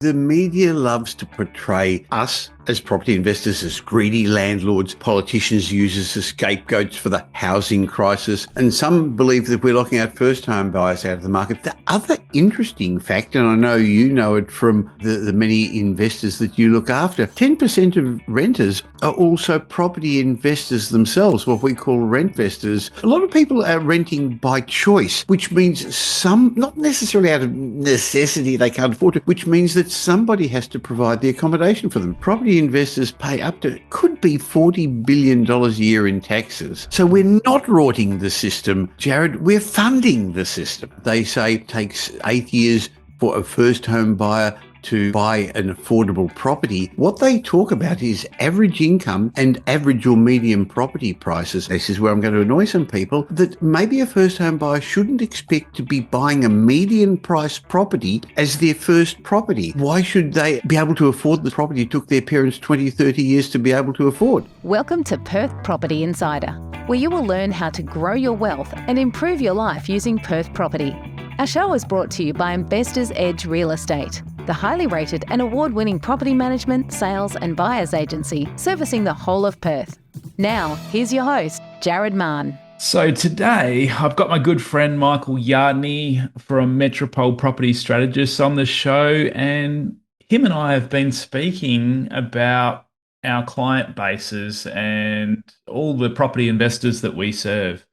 The media loves to portray us as property investors as greedy landlords. Politicians use us as scapegoats for the housing crisis. And some believe that we're locking out first home buyers out of the market. The other interesting fact, and I know you know it from the many investors that you look after, 10% of renters are also property investors themselves, what we call rentvestors. A lot of people are renting by choice, which means some, not necessarily out of necessity, they can't afford it, which means that somebody has to provide the accommodation for them. Property investors pay up to, could be $40 billion a year in taxes. So we're not rorting the system, Jared, we're funding the system. They say it takes 8 years for a first home buyer to buy an affordable property. What they talk about is average income and average or medium property prices. This is where I'm going to annoy some people, that maybe a first home buyer shouldn't expect to be buying a median price property as their first property. Why should they be able to afford the property it took their parents 20, 30 years to be able to afford? Welcome to Perth Property Insider, where you will learn how to grow your wealth and improve your life using Perth property. Our show is brought to you by Investors Edge Real Estate, the highly rated and award-winning property management, sales and buyers agency servicing the whole of Perth. Now, here's your host, Jared Mann. So today, I've got my good friend Michael Yardney from Metropole Property Strategists on the show, and him and I have been speaking about our client bases and all the property investors that we serve.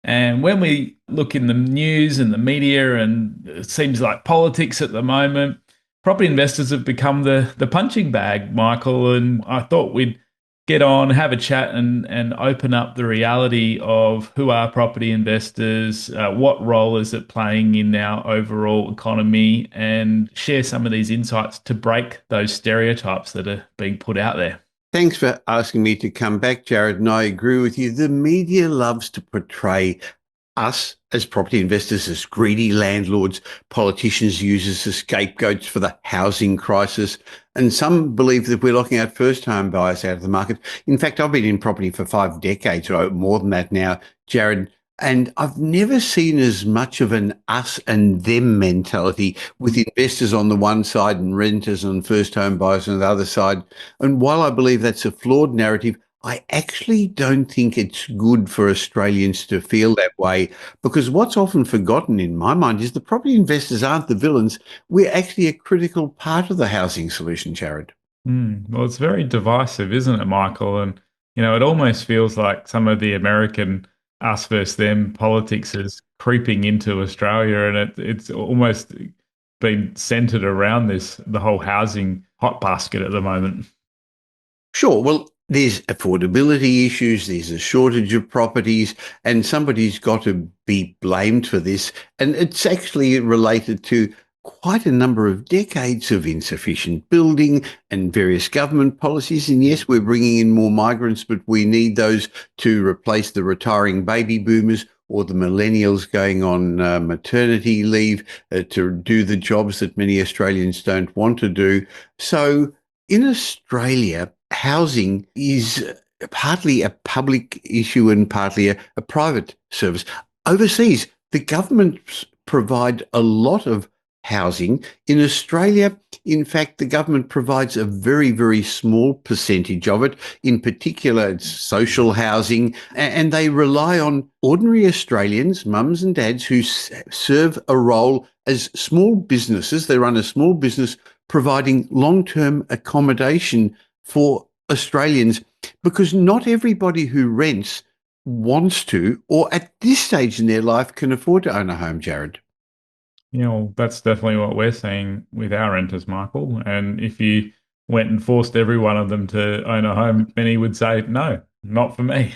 And when we look in the news and the media, and it seems like politics at the moment, property investors have become the punching bag, Michael. And I thought we'd get on, have a chat and open up the reality of who are property investors, what role is it playing in our overall economy, and share some of these insights to break those stereotypes that are being put out there. Thanks for asking me to come back, Jared, and I agree with you. The media loves to portray us as property investors as greedy landlords. Politicians use us as scapegoats for the housing crisis. And some believe that we're locking out first home buyers out of the market. In fact, I've been in property for 5 decades, or more than that now, Jared, and I've never seen as much of an us and them mentality with investors on the one side and renters and first home buyers on the other side. And while I believe that's a flawed narrative, I actually don't think it's good for Australians to feel that way, because what's often forgotten in my mind is the property investors aren't the villains. We're actually a critical part of the housing solution, Jared. Well, it's very divisive, isn't it, Michael? And, it almost feels like some of the American us versus them politics is creeping into Australia, and it's almost been centered around the whole housing hot basket at the moment. Sure. Well, there's affordability issues, there's a shortage of properties, and somebody's got to be blamed for this. And it's actually related to quite a number of decades of insufficient building and various government policies. And yes, we're bringing in more migrants, but we need those to replace the retiring baby boomers or the millennials going on maternity leave to do the jobs that many Australians don't want to do. So in Australia, housing is partly a public issue and partly a private service. Overseas, the governments provide a lot of housing. In Australia, in fact, the government provides a very, very small percentage of it. In particular, it's social housing, and they rely on ordinary Australians, mums and dads, who serve a role as small businesses. They run a small business providing long-term accommodation for Australians, because not everybody who rents wants to, or at this stage in their life can afford to own a home, Jared. That's definitely what we're seeing with our renters, Michael. And if you went and forced every one of them to own a home, many would say, no, not for me.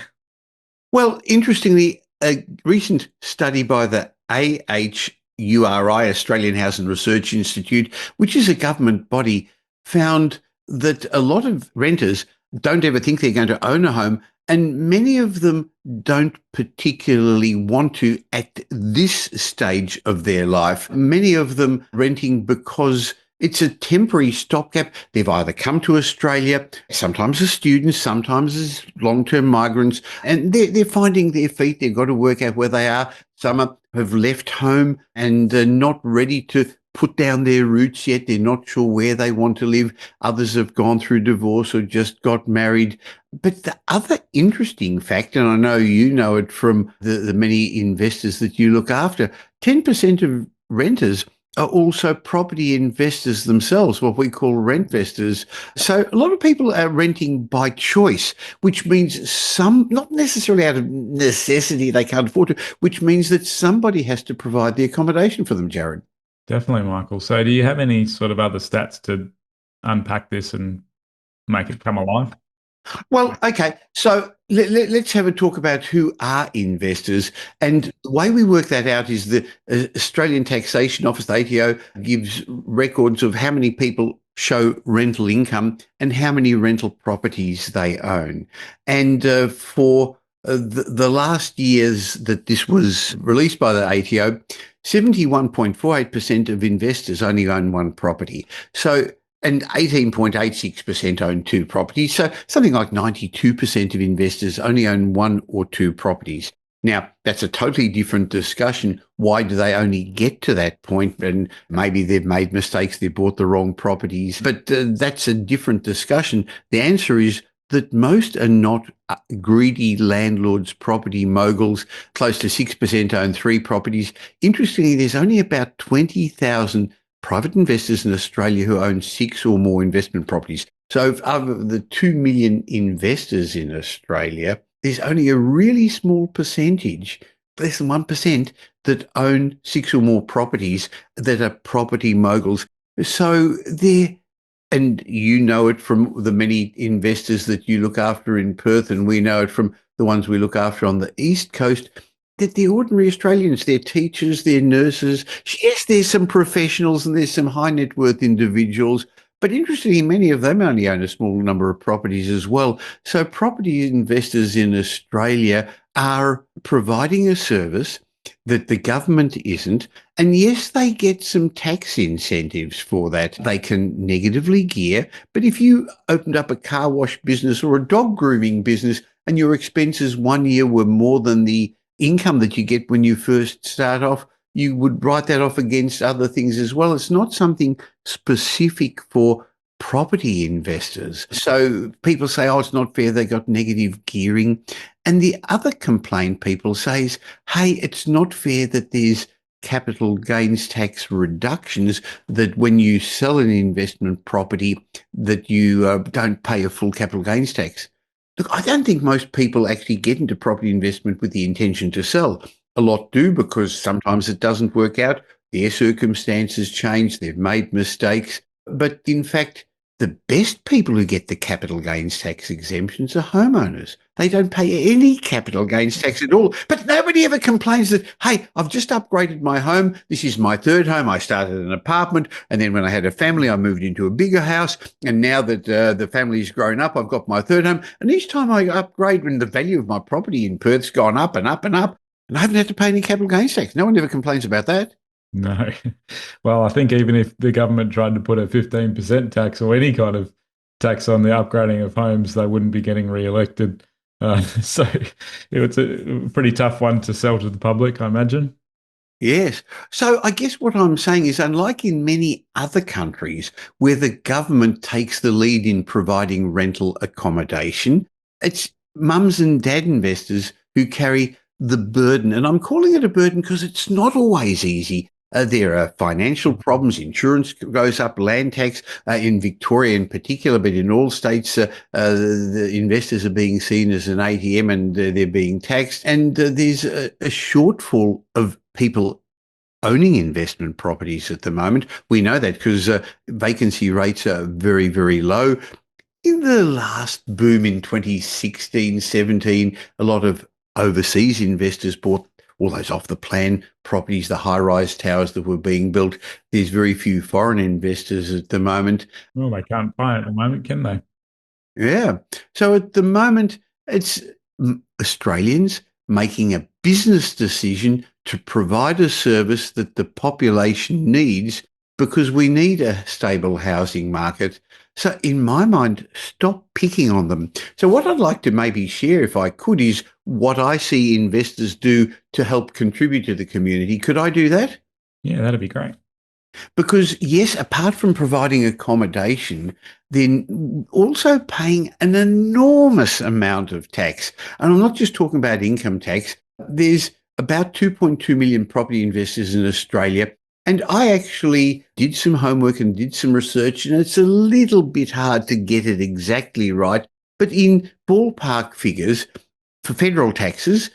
Well, interestingly, a recent study by the AHURI, Australian Housing Research Institute, which is a government body, found that a lot of renters don't ever think they're going to own a home, and many of them don't particularly want to at this stage of their life. Many of them renting because it's a temporary stopgap. They've either come to Australia, sometimes as students, sometimes as long-term migrants, and they're finding their feet. They've got to work out where they are. Some have left home and are not ready to put down their roots yet. They're not sure where they want to live. Others have gone through divorce or just got married. But the other interesting fact, and I know you know it from the many investors that you look after, 10% of renters are also property investors themselves, what we call rentvestors. So a lot of people are renting by choice, which means some, not necessarily out of necessity, they can't afford to, which means that somebody has to provide the accommodation for them, Jared. Definitely, Michael. So, do you have any sort of other stats to unpack this and make it come alive? Well, okay. So let's have a talk about who are investors. And the way we work that out is the Australian Taxation Office, the ATO, gives records of how many people show rental income and how many rental properties they own. And for the last years that this was released by the ATO, 71.48% of investors only own one property. So and 18.86% own two properties. So something like 92% of investors only own one or two properties. Now, that's a totally different discussion. Why do they only get to that point? And maybe they've made mistakes, they bought the wrong properties. But that's a different discussion. The answer is that most are not greedy landlords, property moguls. Close to 6% own three properties. Interestingly, there's only about 20,000 private investors in Australia who own six or more investment properties. So of the 2 million investors in Australia, there's only a really small percentage, less than 1%, that own six or more properties that are property moguls. So they're, and you know it from the many investors that you look after in Perth, and we know it from the ones we look after on the East Coast, that the ordinary Australians, they're teachers, they're nurses. Yes, there's some professionals and there's some high net worth individuals, but interestingly, many of them only own a small number of properties as well. So property investors in Australia are providing a service that the government isn't. And yes, they get some tax incentives for that. They can negatively gear. But if you opened up a car wash business or a dog grooming business and your expenses one year were more than the income that you get when you first start off, you would write that off against other things as well. It's not something specific for property investors. So people say, oh, it's not fair, they got negative gearing. And the other complaint people say is, hey, it's not fair that there's capital gains tax reductions, that when you sell an investment property that you don't pay a full capital gains tax. Look, I don't think most people actually get into property investment with the intention to sell. A lot do because sometimes it doesn't work out. Their circumstances change. They've made mistakes. But in fact, the best people who get the capital gains tax exemptions are homeowners. They don't pay any capital gains tax at all. But nobody ever complains that, hey, I've just upgraded my home. This is my third home. I started an apartment. And then when I had a family, I moved into a bigger house. And now that the family's grown up, I've got my third home. And each time I upgrade, when the value of my property in Perth's gone up and up and up, and I haven't had to pay any capital gains tax. No one ever complains about that. No. Well, I think even if the government tried to put a 15% tax or any kind of tax on the upgrading of homes, they wouldn't be getting re-elected. So it's a pretty tough one to sell to the public, I imagine. Yes. So I guess what I'm saying is, unlike in many other countries where the government takes the lead in providing rental accommodation, it's mums and dad investors who carry the burden. And I'm calling it a burden because it's not always easy. There are financial problems. Insurance goes up, land tax in Victoria in particular, but in all states, the investors are being seen as an ATM and they're being taxed. And there's a shortfall of people owning investment properties at the moment. We know that because vacancy rates are very, very low. In the last boom in 2016, 17, a lot of overseas investors bought all those off the plan properties, the high rise towers that were being built. There's very few foreign investors at the moment. Well, they can't buy at the moment, can they? Yeah. So at the moment, it's Australians making a business decision to provide a service that the population needs because we need a stable housing market. So in my mind, stop picking on them. So what I'd like to maybe share, if I could, is what I see investors do to help contribute to the community. Could I do that? Yeah, that'd be great. Because, yes, apart from providing accommodation, then also paying an enormous amount of tax. And I'm not just talking about income tax. There's about 2.2 million property investors in Australia. And I actually did some homework and did some research, and it's a little bit hard to get it exactly right. But in ballpark figures, for federal taxes,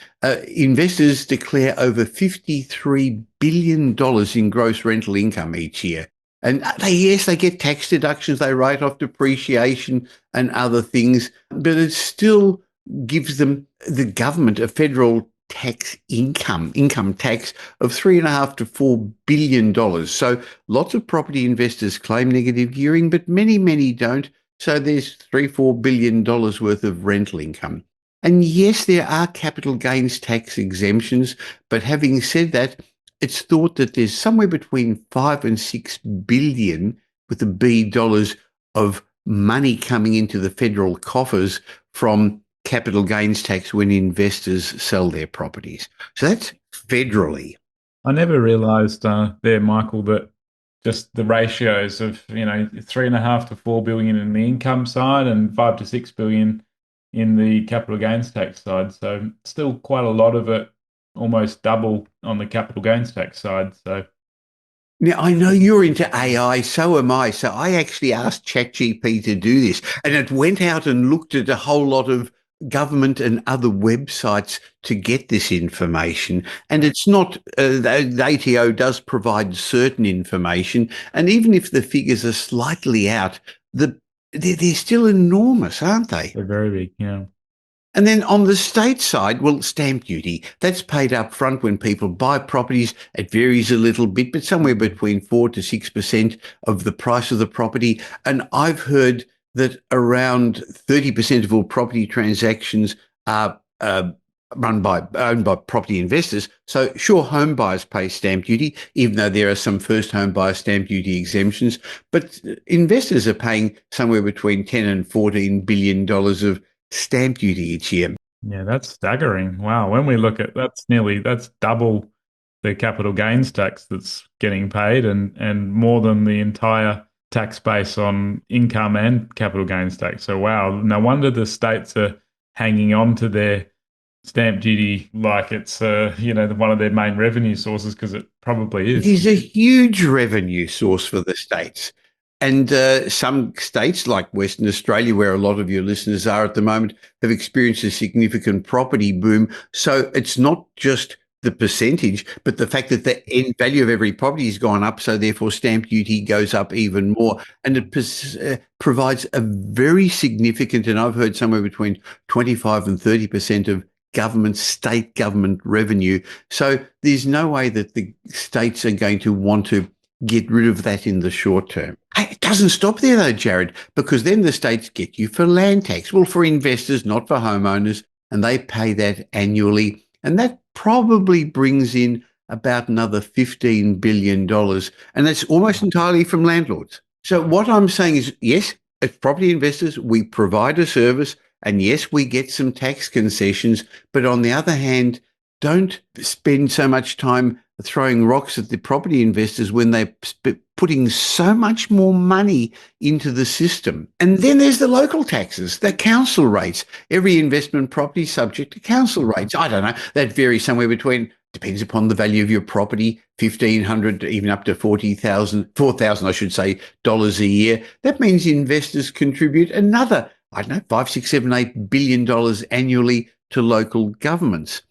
investors declare over $53 billion in gross rental income each year. And yes, they get tax deductions, they write off depreciation and other things, but it still gives them, the government, a federal tax income tax of $3.5 to $4 billion. So lots of property investors claim negative gearing, but many don't. So there's $3-4 billion worth of rental income. And yes, there are capital gains tax exemptions, but having said that, it's thought that there's somewhere between 5 and 6 billion with a B dollars of money coming into the federal coffers from capital gains tax when investors sell their properties. So that's federally. I never realised there, Michael, that just the ratios of 3.5 to 4 billion in the income side and 5 to 6 billion in the capital gains tax side. So still quite a lot of it, almost double on the capital gains tax side. So Now, I know you're into AI, so am I. So I actually asked ChatGPT to do this, and it went out and looked at a whole lot of government and other websites to get this information. And it's not, the ATO does provide certain information. And even if the figures are slightly out, they're still enormous, aren't they? they're very big. Yeah. And then on the state side, well, stamp duty, that's paid up front when people buy properties. It varies a little bit, but somewhere between 4 to 6% of the price of the property. And I've heard that around 30% of all property transactions are owned by property investors. So sure, home buyers pay stamp duty, even though there are some first home buyer stamp duty exemptions. But investors are paying somewhere between 10 and $14 billion of stamp duty each year. Yeah, that's staggering. Wow. When we look at that's double the capital gains tax that's getting paid and more than the entire tax base on income and capital gains tax. So wow, no wonder the states are hanging on to their stamp duty like it's one of their main revenue sources because it probably It is. is a huge revenue source for the states. And some states, like Western Australia, where a lot of your listeners are at the moment, have experienced a significant property boom. So it's not just the percentage, but the fact that the end value of every property has gone up. So therefore, stamp duty goes up even more. And it provides a very significant, and I've heard somewhere between 25 and 30% of state government revenue. So there's no way that the states are going to want to get rid of that in the short term. Hey, it doesn't stop there though, Jared, because then the states get you for land tax. Well, for investors, not for homeowners, and they pay that annually. And that probably brings in about another $15 billion. And that's almost entirely from landlords. So what I'm saying is, yes, as property investors, we provide a service, and yes, we get some tax concessions. But on the other hand, don't spend so much time throwing rocks at the property investors when they're putting so much more money into the system. And then there's the local taxes, the council rates. Every investment property is subject to council rates. I don't know, that varies somewhere between, depends upon the value of your property, 1,500 even up to 4,000, I should say, dollars a year. That means investors contribute another, I don't know, 5, 6, 7, $8 billion annually to local governments.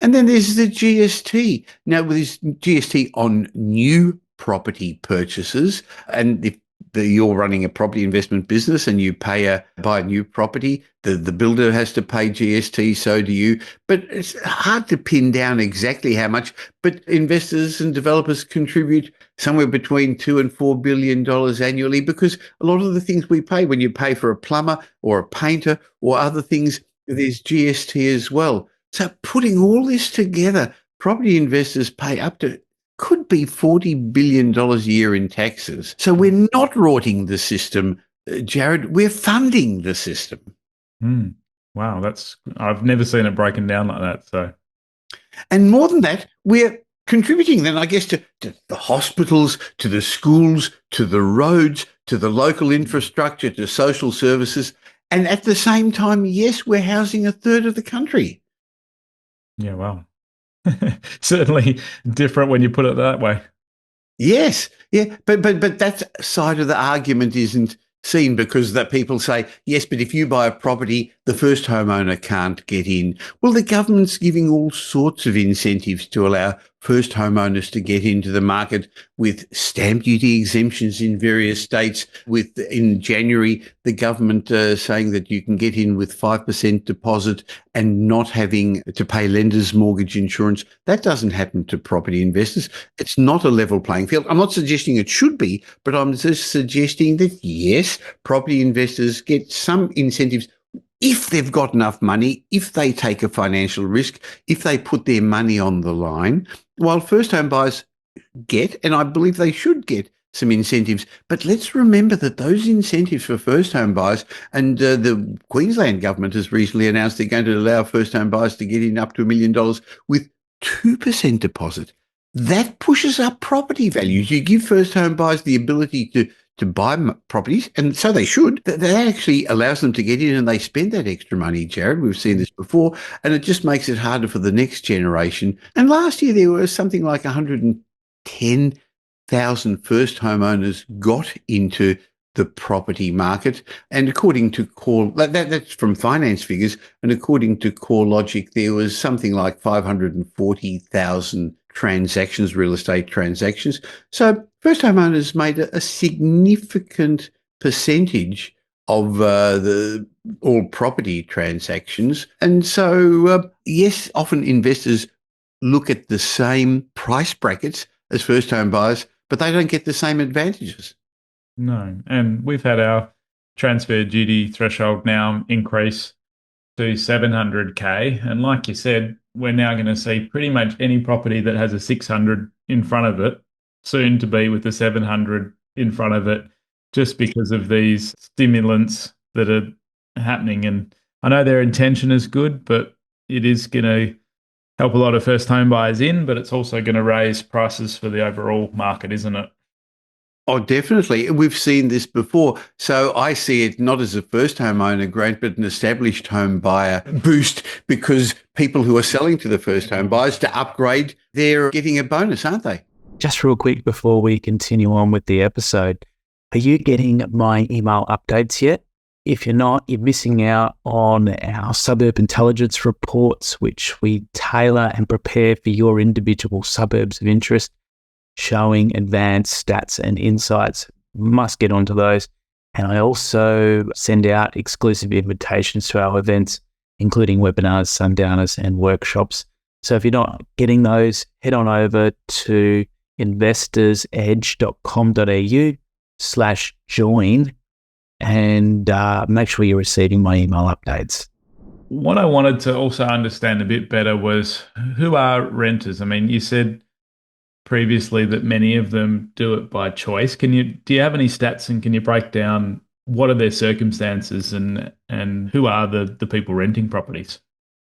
And then there's the GST. Now, with this GST on new property purchases, and if you're running a property investment business and you buy a new property, the builder has to pay GST, so do you. But it's hard to pin down exactly how much. But investors and developers contribute somewhere between $2 and $4 billion annually, because a lot of the things we pay, when you pay for a plumber or a painter or other things, there's GST as well. So putting all this together, property investors pay up to, could be $40 billion a year in taxes. So we're not rorting the system, Jared, we're funding the system. Hmm. Wow, I've never seen it broken down like that. So And more than that, we're contributing then, I guess, to the hospitals, to the schools, to the roads, to the local infrastructure, to social services. And at the same time, yes, we're housing a third of the country. Yeah, well, certainly different when you put it that way. Yes, yeah, but that side of the argument isn't seen because that people say, yes, but if you buy a property, the first homeowner can't get in. Well, the government's giving all sorts of incentives to allow first homeowners to get into the market with stamp duty exemptions in various states. With in January, the government saying that you can get in with 5% deposit and not having to pay lenders' mortgage insurance. That doesn't happen to property investors. It's not a level playing field. I'm not suggesting it should be, but I'm just suggesting that, yes, property investors get some incentives if they've got enough money, if they take a financial risk, if they put their money on the line, while first home buyers get, and I believe they should get, some incentives. But let's remember that those incentives for first home buyers, and the Queensland government has recently announced they're going to allow first home buyers to get in up to $1 million with 2% deposit. That pushes up property values. You give first home buyers the ability to buy properties, and so they should. That actually allows them to get in and they spend that extra money, Jared. We've seen this before, and it just makes it harder for the next generation. And last year there was something like 110,000 first homeowners got into the property market. And according to that's from finance figures, and according to CoreLogic, there was something like 540,000 transactions, real estate transactions. So first homeowners made a significant percentage of the all property transactions. And so, yes, often investors look at the same price brackets as first home buyers, but they don't get the same advantages. No. And we've had our transfer duty threshold now increase to 700K. And like you said, we're now going to see pretty much any property that has a 600 in front of it soon to be with a 700 in front of it, just because of these stimulants that are happening. And I know their intention is good, but it is going to help a lot of first home buyers in, but it's also going to raise prices for the overall market, isn't it? Oh, definitely. We've seen this before. So I see it not as a first homeowner grant, but an established home buyer boost, because people who are selling to the first home buyers to upgrade, they're getting a bonus, aren't they? Just real quick before we continue on with the episode, are you getting my email updates yet? If you're not, you're missing out on our suburb intelligence reports, which we tailor and prepare for your individual suburbs of interest, showing advanced stats and insights. Must get onto those. And I also send out exclusive invitations to our events, including webinars, sundowners, and workshops. So if you're not getting those, head on over to investorsedge.com.au/join and make sure you're receiving my email updates. What I wanted to also understand a bit better was, who are renters? I mean, you said previously that many of them do it by choice. Do you have any stats, and can you break down what are their circumstances and who are the people renting properties?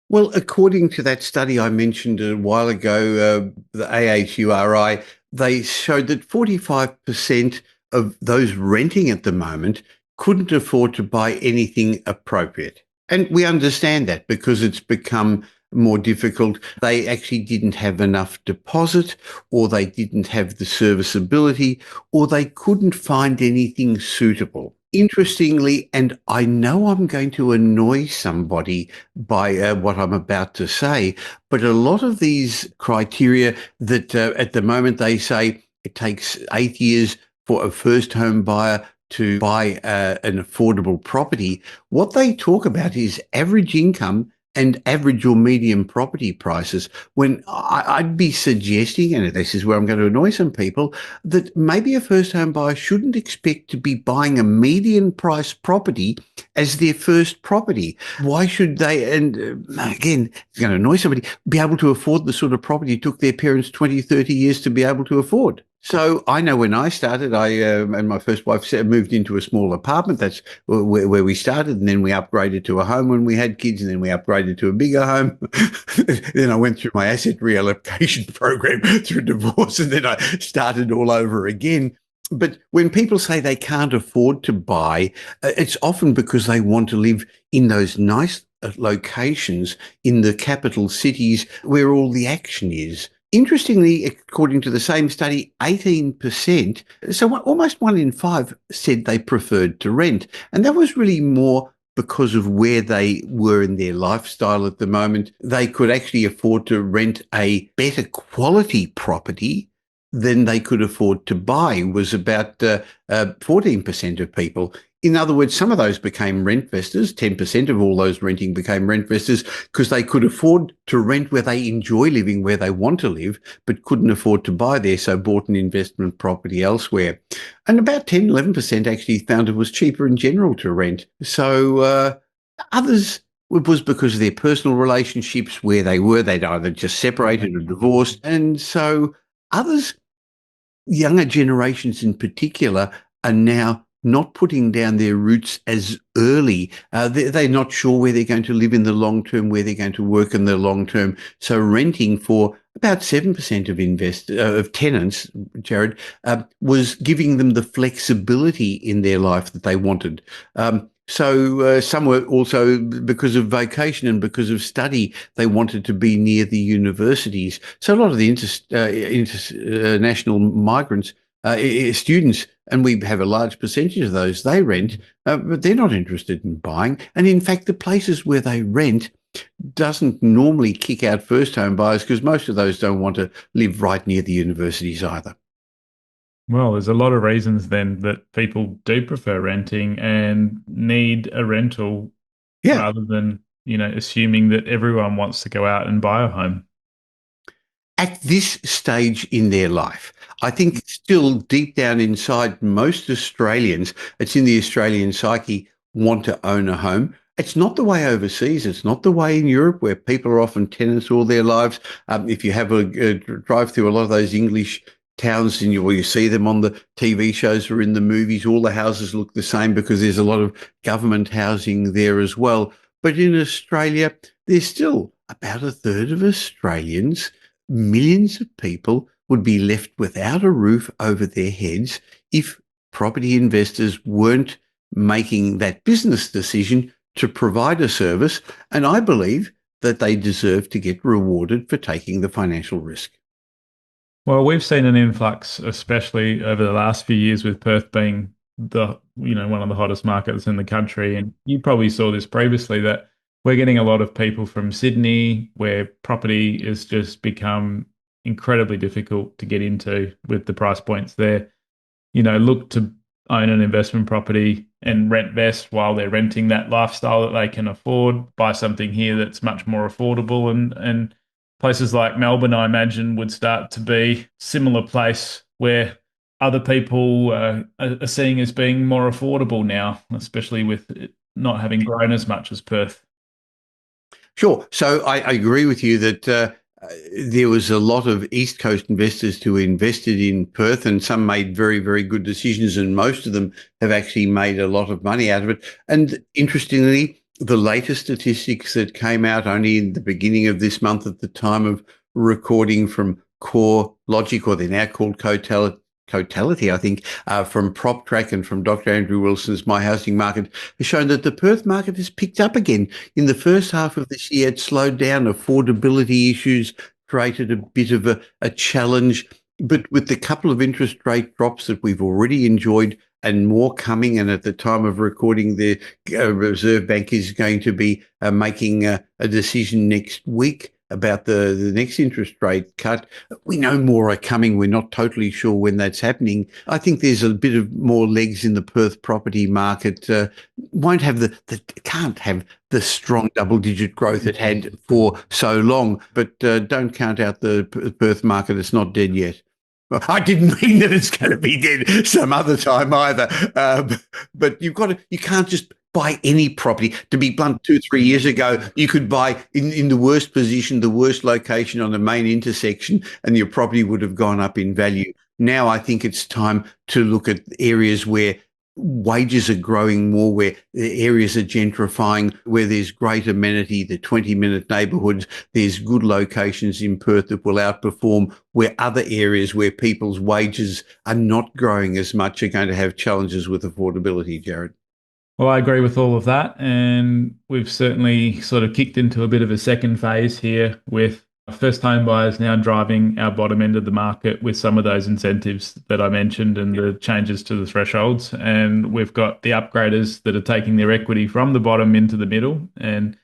Well, according to that study I mentioned a while ago, the AHURI, they showed that 45% of those renting at the moment couldn't afford to buy anything appropriate. And we understand that because it's become more difficult. They actually didn't have enough deposit, or they didn't have the serviceability, or they couldn't find anything suitable. Interestingly, and I know I'm going to annoy somebody by what I'm about to say, but a lot of these criteria that at the moment they say it takes 8 years for a first home buyer to buy an affordable property, what they talk about is average income and average or median property prices, when I'd be suggesting, and this is where I'm going to annoy some people, that maybe a first home buyer shouldn't expect to be buying a median price property as their first property. Why should they, and again, it's going to annoy somebody, be able to afford the sort of property it took their parents 20, 30 years to be able to afford? So I know when I started, I and my first wife moved into a small apartment. That's where we started, and then we upgraded to a home when we had kids, and then we upgraded to a bigger home. Then I went through my asset reallocation program through divorce, and then I started all over again. But when people say they can't afford to buy, it's often because they want to live in those nice locations in the capital cities where all the action is. Interestingly, according to the same study, 18%, so almost 1 in 5 said they preferred to rent. And that was really more because of where they were in their lifestyle at the moment. They could actually afford to rent a better quality property than they could afford to buy, was about 14% of people. In other words, some of those became rentvestors. 10% of all those renting became rentvestors because they could afford to rent where they enjoy living, where they want to live, but couldn't afford to buy there, so bought an investment property elsewhere. And about 10, 11% actually found it was cheaper in general to rent. So others, it was because of their personal relationships, where they were. They'd either just separated or divorced. And so others, younger generations in particular, are now not putting down their roots as early. They're not sure where they're going to live in the long term, where they're going to work in the long term. So renting for about 7% of tenants, Jared, was giving them the flexibility in their life that they wanted. So some were also, because of vocation and because of study, they wanted to be near the universities. So a lot of the international migrants, students, and we have a large percentage of those, they rent, but they're not interested in buying. And in fact, the places where they rent doesn't normally kick out first home buyers because most of those don't want to live right near the universities either. Well, there's a lot of reasons then that people do prefer renting and need a rental Yeah. rather than, assuming that everyone wants to go out and buy a home. At this stage in their life, I think still deep down inside most Australians, it's in the Australian psyche, want to own a home. It's not the way overseas. It's not the way in Europe where people are often tenants all their lives. If you have a drive through a lot of those English towns and you see them on the TV shows or in the movies, all the houses look the same because there's a lot of government housing there as well. But in Australia, there's still about a third of Australians, millions of people, would be left without a roof over their heads if property investors weren't making that business decision to provide a service. And I believe that they deserve to get rewarded for taking the financial risk. Well, we've seen an influx, especially over the last few years, with Perth being one of the hottest markets in the country. And you probably saw this previously, that we're getting a lot of people from Sydney, where property has just become incredibly difficult to get into with the price points there. Look to own an investment property and rentvest while they're renting that lifestyle that they can afford, buy something here that's much more affordable, and places like Melbourne, I imagine, would start to be similar place where other people are seeing as being more affordable now, especially with it not having grown as much as Perth. Sure. So I agree with you that there was a lot of East Coast investors who invested in Perth, and some made very, very good decisions, and most of them have actually made a lot of money out of it. And interestingly, the latest statistics that came out only in the beginning of this month at the time of recording from Core Logic, or they're now called Cotality, I think, from PropTrack and from Dr. Andrew Wilson's My Housing Market, has shown that the Perth market has picked up again. In the first half of this year, it slowed down. Affordability issues created a bit of a challenge. But with the couple of interest rate drops that we've already enjoyed and more coming, and at the time of recording, the Reserve Bank is going to be making a decision next week about the next interest rate cut. We know more are coming. We're not totally sure when that's happening. I think there's a bit of more legs in the Perth property market. Won't have can't have the strong double-digit growth it had for so long, but don't count out the Perth market. It's not dead yet. Well, I didn't mean that it's going to be dead some other time either. But you can't just buy any property. To be blunt, 2-3 years ago, you could buy in the worst position, the worst location on the main intersection, and your property would have gone up in value. Now I think it's time to look at areas where wages are growing more, where the areas are gentrifying, where there's great amenity, the 20-minute neighbourhoods, there's good locations in Perth that will outperform, where other areas where people's wages are not growing as much are going to have challenges with affordability, Jared. Well, I agree with all of that. And we've certainly sort of kicked into a bit of a second phase here with first home buyers now driving our bottom end of the market with some of those incentives that I mentioned and the changes to the thresholds. And we've got the upgraders that are taking their equity from the bottom into the middle. And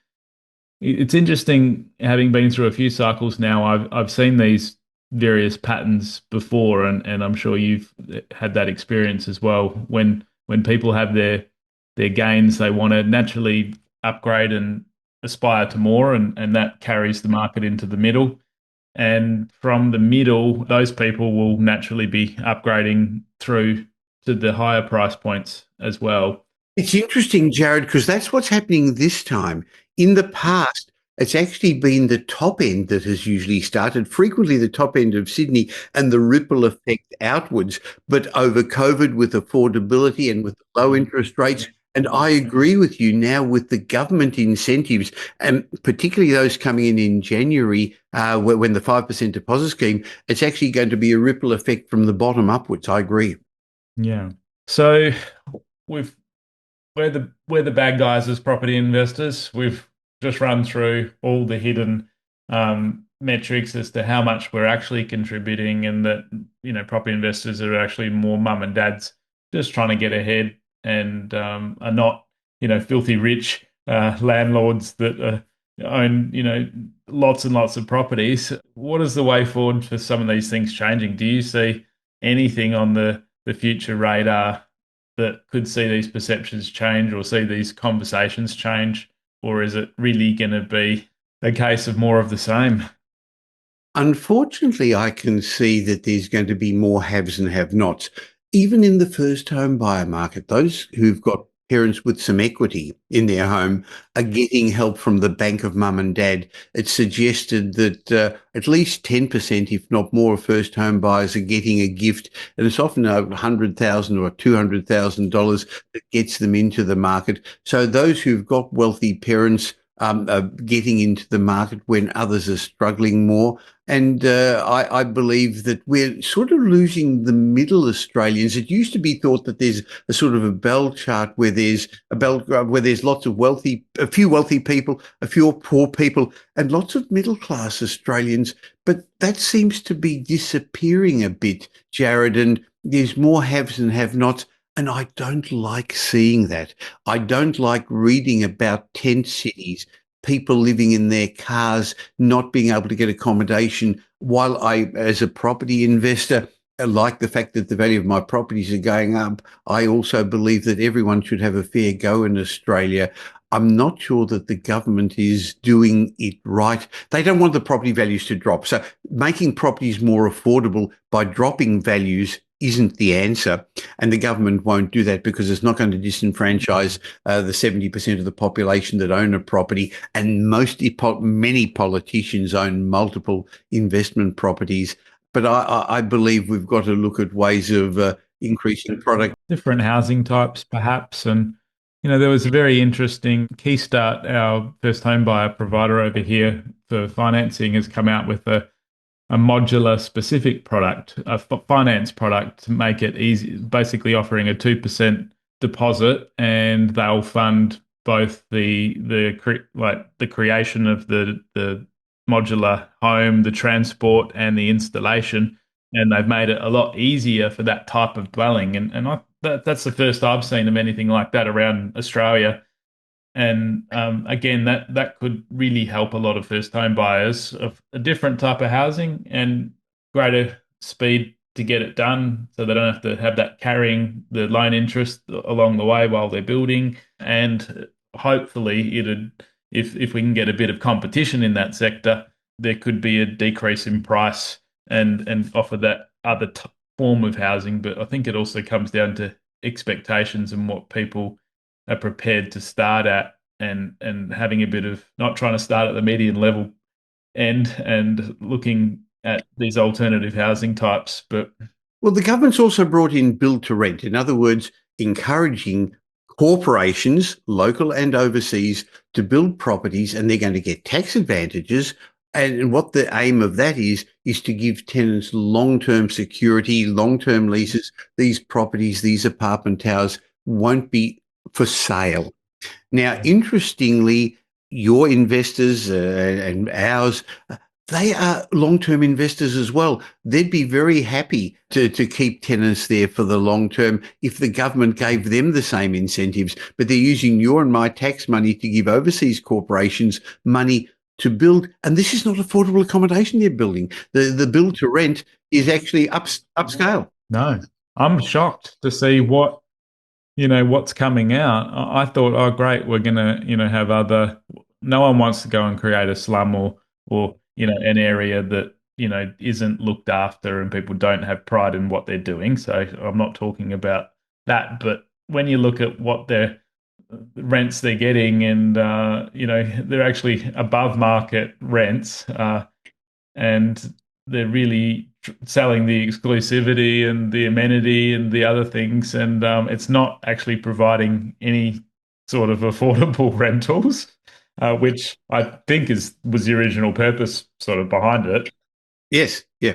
it's interesting, having been through a few cycles now, I've seen these various patterns before, and I'm sure you've had that experience as well. When people have their gains, they want to naturally upgrade and aspire to more, and that carries the market into the middle. And from the middle, those people will naturally be upgrading through to the higher price points as well. It's interesting, Jared, because that's what's happening this time. In the past, it's actually been the top end that has usually started, frequently the top end of Sydney, and the ripple effect outwards. But over COVID, with affordability and with low interest rates, and I agree with you now with the government incentives, and particularly those coming in January, when the 5% deposit scheme, it's actually going to be a ripple effect from the bottom upwards. I agree. Yeah. So we've we're the bad guys as property investors. We've just run through all the hidden metrics as to how much we're actually contributing, and that property investors are actually more mum and dads just trying to get ahead, and are not filthy rich landlords that own lots and lots of properties. What is the way forward for some of these things changing? Do you see anything on the future radar that could see these perceptions change or see these conversations change? Or is it really going to be a case of more of the same? Unfortunately, I can see that there's going to be more haves and have-nots. Even in the first home buyer market, those who've got parents with some equity in their home are getting help from the bank of mum and dad. It's suggested that at least 10%, if not more, of first home buyers are getting a gift, and it's often $100,000 or $200,000 that gets them into the market. So those who've got wealthy parents are getting into the market when others are struggling more. And I believe that we're sort of losing the middle Australians. It used to be thought that there's a sort of a bell chart where there's where there's lots of a few wealthy people, a few poor people, and lots of middle class Australians. But that seems to be disappearing a bit, Jared. And there's more haves and have-nots. And I don't like seeing that. I don't like reading about tent cities, people living in their cars, not being able to get accommodation. While I, as a property investor, like the fact that the value of my properties are going up, I also believe that everyone should have a fair go in Australia. I'm not sure that the government is doing it right. They don't want the property values to drop. So making properties more affordable by dropping values isn't the answer. And the government won't do that because it's not going to disenfranchise the 70% of the population that own a property. And many politicians own multiple investment properties. But I believe we've got to look at ways of increasing product. Different housing types, perhaps. And, there was a very interesting Keystart, our first home buyer provider over here for financing, has come out with a modular specific product, a finance product to make it easy, basically offering a 2% deposit, and they'll fund both the creation of the modular home, the transport, and the installation. And they've made it a lot easier for that type of dwelling. That's the first I've seen of anything like that around Australia. And again, that could really help a lot of first home buyers of a different type of housing and greater speed to get it done, so they don't have to have that carrying the loan interest along the way while they're building. And hopefully, if we can get a bit of competition in that sector, there could be a decrease in price and offer that other form of housing. But I think it also comes down to expectations and what people are prepared to start at, and having a bit of not trying to start at the median level and looking at these alternative housing types. But Well, the government's also brought in build to rent. In other words, encouraging corporations, local and overseas, to build properties, and they're going to get tax advantages. And what the aim of that is to give tenants long-term security, long-term leases. These properties, these apartment towers won't be for sale. Now, interestingly, your investors and ours, they are long-term investors as well. They'd be very happy to keep tenants there for the long term if the government gave them the same incentives. But they're using your and my tax money to give overseas corporations money to build. And this is not affordable accommodation they're building. The build to rent is actually upscale. No, I'm shocked to see what's coming out. I thought, oh, great, we're gonna, have other. No one wants to go and create a slum or an area that isn't looked after and people don't have pride in what they're doing. So I'm not talking about that, but when you look at what their rents they're getting, and they're actually above market rents, and they're really selling the exclusivity and the amenity and the other things, and it's not actually providing any sort of affordable rentals, which I think was the original purpose sort of behind it. Yes, yeah.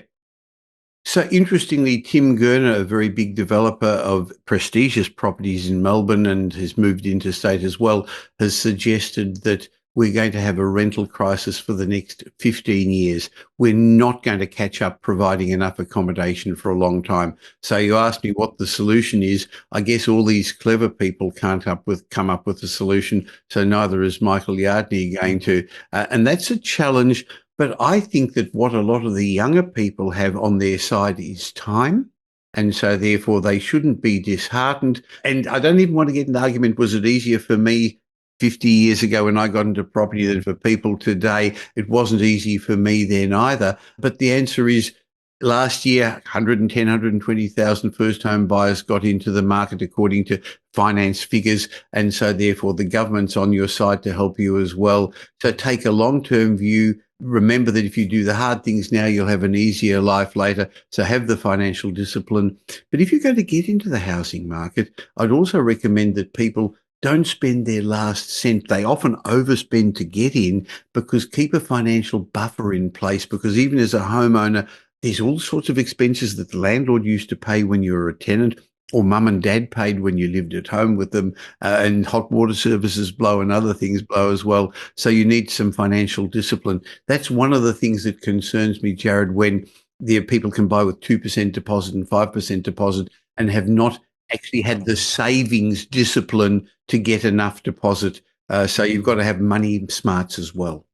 So interestingly, Tim Gurner, a very big developer of prestigious properties in Melbourne and has moved interstate as well, has suggested that we're going to have a rental crisis for the next 15 years. We're not going to catch up providing enough accommodation for a long time. So you asked me what the solution is. I guess all these clever people can't come up with a solution. So neither is Michael Yardney going to. And that's a challenge. But I think that what a lot of the younger people have on their side is time. And so therefore they shouldn't be disheartened. And I don't even want to get an argument, was it easier for me 50 years ago when I got into property than for people today? It wasn't easy for me then either. But the answer is last year, 110, 120,000 first home buyers got into the market according to finance figures. And so therefore the government's on your side to help you as well. So take a long-term view. Remember that if you do the hard things now, you'll have an easier life later. So have the financial discipline. But if you're going to get into the housing market, I'd also recommend that people don't spend their last cent. They often overspend to get in, because keep a financial buffer in place, because even as a homeowner, there's all sorts of expenses that the landlord used to pay when you were a tenant, or mum and dad paid when you lived at home with them, and hot water services blow and other things blow as well. So you need some financial discipline. That's one of the things that concerns me, Jared, when the people can buy with 2% deposit and 5% deposit and have not actually had the savings discipline to get enough deposit. So you've got to have money smarts as well.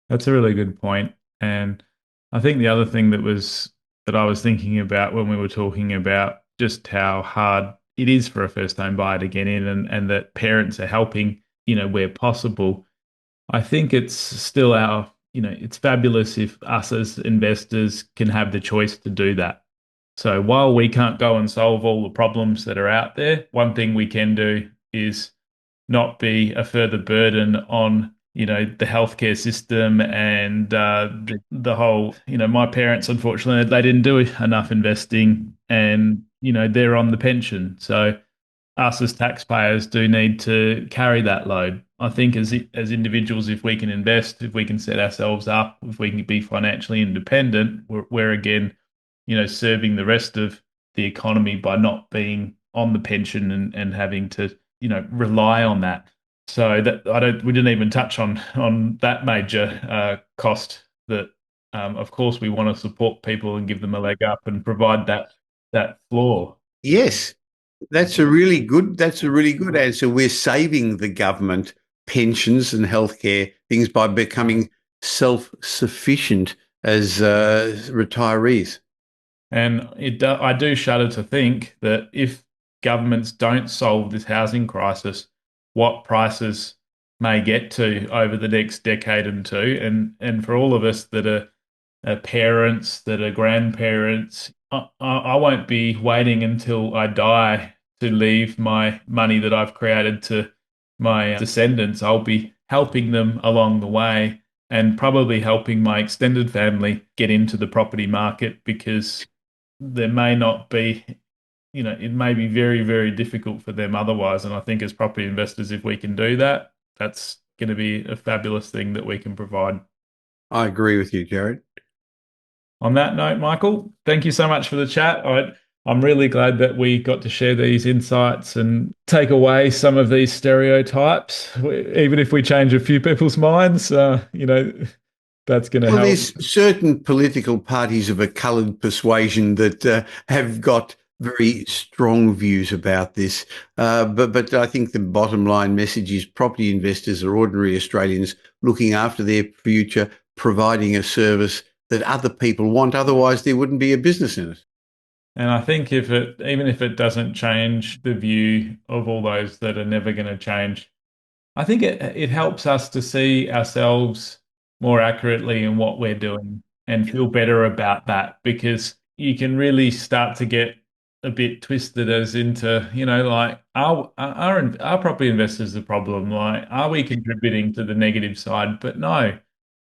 That's a really good point. And I think the other thing that I was thinking about when we were talking about just how hard it is for a first home buyer to get in, and that parents are helping, where possible. I think it's still it's fabulous if us as investors can have the choice to do that. So while we can't go and solve all the problems that are out there, one thing we can do is not be a further burden on the healthcare system, and the whole, my parents, unfortunately, they didn't do enough investing, and they're on the pension. So us as taxpayers do need to carry that load. I think as individuals, if we can invest, if we can set ourselves up, if we can be financially independent, we're again, serving the rest of the economy by not being on the pension and having to, rely on that. So that we didn't even touch on that major cost. That of course we want to support people and give them a leg up and provide that floor. Yes, that's a really good answer. We're saving the government pensions and healthcare things by becoming self-sufficient as retirees. And I do shudder to think that if governments don't solve this housing crisis, what prices may get to over the next decade and two. And for all of us that are parents, that are grandparents, I won't be waiting until I die to leave my money that I've created to my descendants. I'll be helping them along the way, and probably helping my extended family get into the property market, because there may not be, it may be very, very difficult for them otherwise. And I think as property investors, if we can do that, that's going to be a fabulous thing that we can provide. I agree with you, Jared. On that note, Michael, thank you so much for the chat. I'm really glad that we got to share these insights and take away some of these stereotypes. Even if we change a few people's minds, that's going to Well, help. there's certain political parties of a coloured persuasion that have got very strong views about this. But I think the bottom line message is property investors are ordinary Australians looking after their future, providing a service that other people want. Otherwise, there wouldn't be a business in it. And I think even if it doesn't change the view of all those that are never going to change, I think it helps us to see ourselves more accurately in what we're doing and feel better about that, because you can really start to get a bit twisted as into, like, our property investors the problem? Like, are we contributing to the negative side? But no,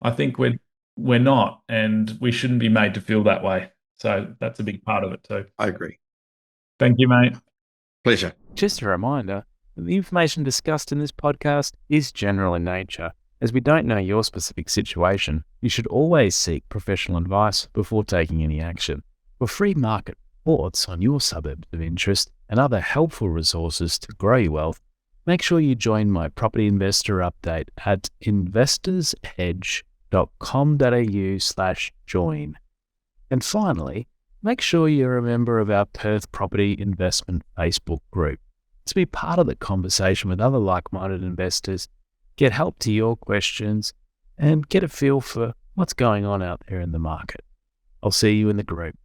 I think we're not, and we shouldn't be made to feel that way. So that's a big part of it too. I agree. Thank you, mate. Pleasure. Just a reminder, the information discussed in this podcast is general in nature. As we don't know your specific situation, you should always seek professional advice before taking any action. For free market reports on your suburbs of interest and other helpful resources to grow your wealth, make sure you join my property investor update at investorsedge.com.au/join. And finally, make sure you're a member of our Perth Property Investment Facebook group to be part of the conversation with other like-minded investors, get help to your questions, and get a feel for what's going on out there in the market. I'll see you in the group.